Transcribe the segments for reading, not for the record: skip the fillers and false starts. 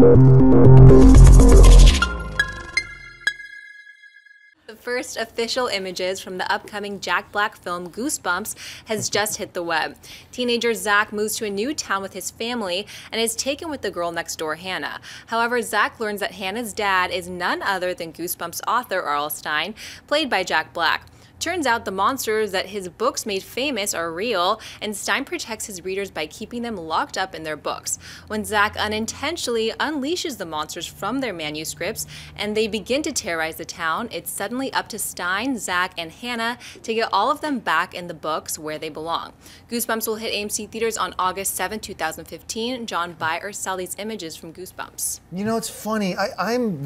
The first official images from the upcoming Jack Black film Goosebumps has just hit the web. Teenager Zach moves to a new town with his family and is taken with the girl next door, Hannah. However, Zach learns that Hannah's dad is none other than Goosebumps author Arl Stein, played by Jack Black. Turns out the monsters that his books made famous are real, and Stein protects his readers by keeping them locked up in their books. When Zach unintentionally unleashes the monsters from their manuscripts and they begin to terrorize the town, it's suddenly up to Stein, Zach, and Hannah to get all of them back in the books where they belong. Goosebumps will hit AMC theaters on August 7, 2015. John, buy or sell these images from Goosebumps? You know, it's funny. I'm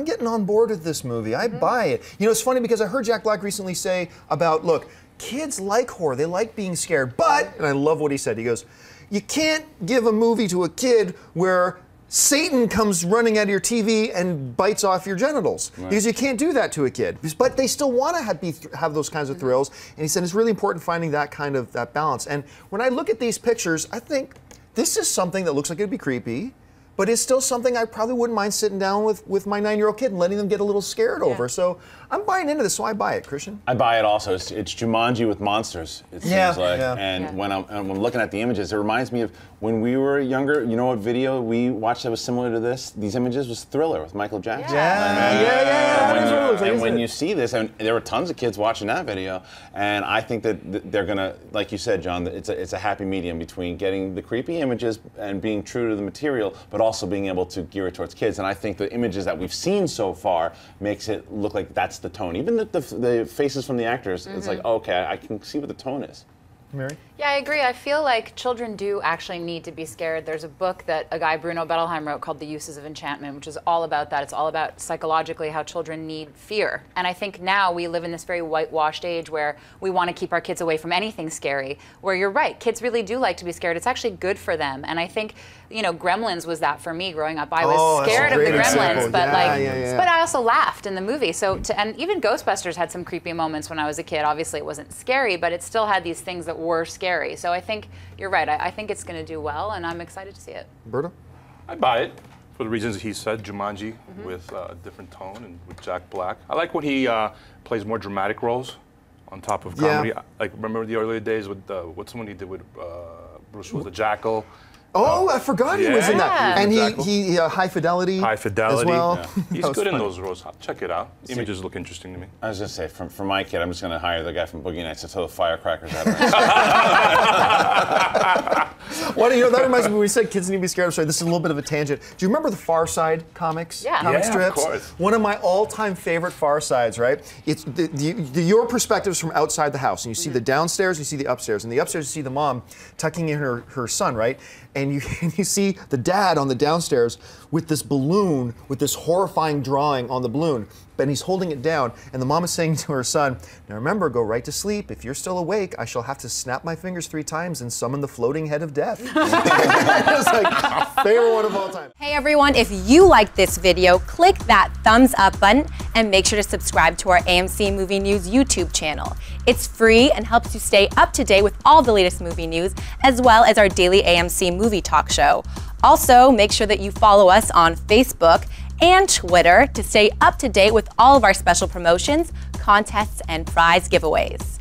getting on board with this movie. I buy it. You know, it's funny because I heard Jack Black recently say about, look, kids like horror, they like being scared, but, and I love what he said, he goes, you can't give a movie to a kid where Satan comes running out of your TV and bites off your genitals. Right. Because you can't do that to a kid. But they still want to have those kinds of thrills, and he said it's really important finding that kind of balance. And when I look at these pictures, I think this is something that looks like it'd be creepy, but it's still something I probably wouldn't mind sitting down with my 9-year-old kid and letting them get a little scared over. So I'm buying into this, so I buy it. Christian? I buy it also. It's Jumanji with monsters, it seems like. And when I'm looking at the images, it reminds me of when we were younger. You know what video we watched that was similar to this? These images was Thriller with Michael Jackson. And when you see this, and there were tons of kids watching that video, and I think that they're gonna, like you said, John, it's a happy medium between getting the creepy images and being true to the material, but also being able to gear it towards kids. And I think the images that we've seen so far makes it look like that's the tone. Even the faces from the actors, it's like, okay, I can see what the tone is. Mary? Yeah, I agree. I feel like children do actually need to be scared. There's a book that a guy, Bruno Bettelheim, wrote called The Uses of Enchantment, which is all about that. It's all about psychologically how children need fear. And I think now we live in this very whitewashed age where we want to keep our kids away from anything scary, where you're right, kids really do like to be scared. It's actually good for them. And I think, you know, Gremlins was that for me growing up. I was scared of the Gremlins, but but I also laughed in the movie. So, and even Ghostbusters had some creepy moments when I was a kid. Obviously it wasn't scary, but it still had these things that were scary. So I think you're right. I think it's going to do well, and I'm excited to see it. Berto? I buy it for the reasons he said. Jumanji with a different tone and with Jack Black. I like when he plays more dramatic roles on top of comedy. Like remember the earlier days with what's the one he did with Bruce Willis, the Jackal. Oh, I forgot he was in that. And he High Fidelity. High Fidelity. As well. Yeah. He's good in those roles. I'll check it out. Images look interesting to me. I was going to say, for my kid, I'm just going to hire the guy from Boogie Nights to throw the firecrackers at him. Well, you know, that reminds me when we said kids need to be scared. I'm sorry, this is a little bit of a tangent. Do you remember the Far Side comics? Comic strips? Of course. One of my all-time favorite Far Sides, right? It's your perspectives from outside the house, and you see the downstairs, you see the upstairs, and the upstairs you see the mom tucking in her son, right? And you see the dad on the downstairs with this balloon, with this horrifying drawing on the balloon, and he's holding it down, and the mom is saying to her son, now remember, go right to sleep. If you're still awake, I shall have to snap my fingers 3 times and summon the floating head of death. It's like, favorite one of all time. Hey everyone, if you liked this video, click that thumbs up button and make sure to subscribe to our AMC Movie News YouTube channel. It's free and helps you stay up to date with all the latest movie news, as well as our daily AMC movie talk show. Also, make sure that you follow us on Facebook and Twitter to stay up to date with all of our special promotions, contests, and prize giveaways.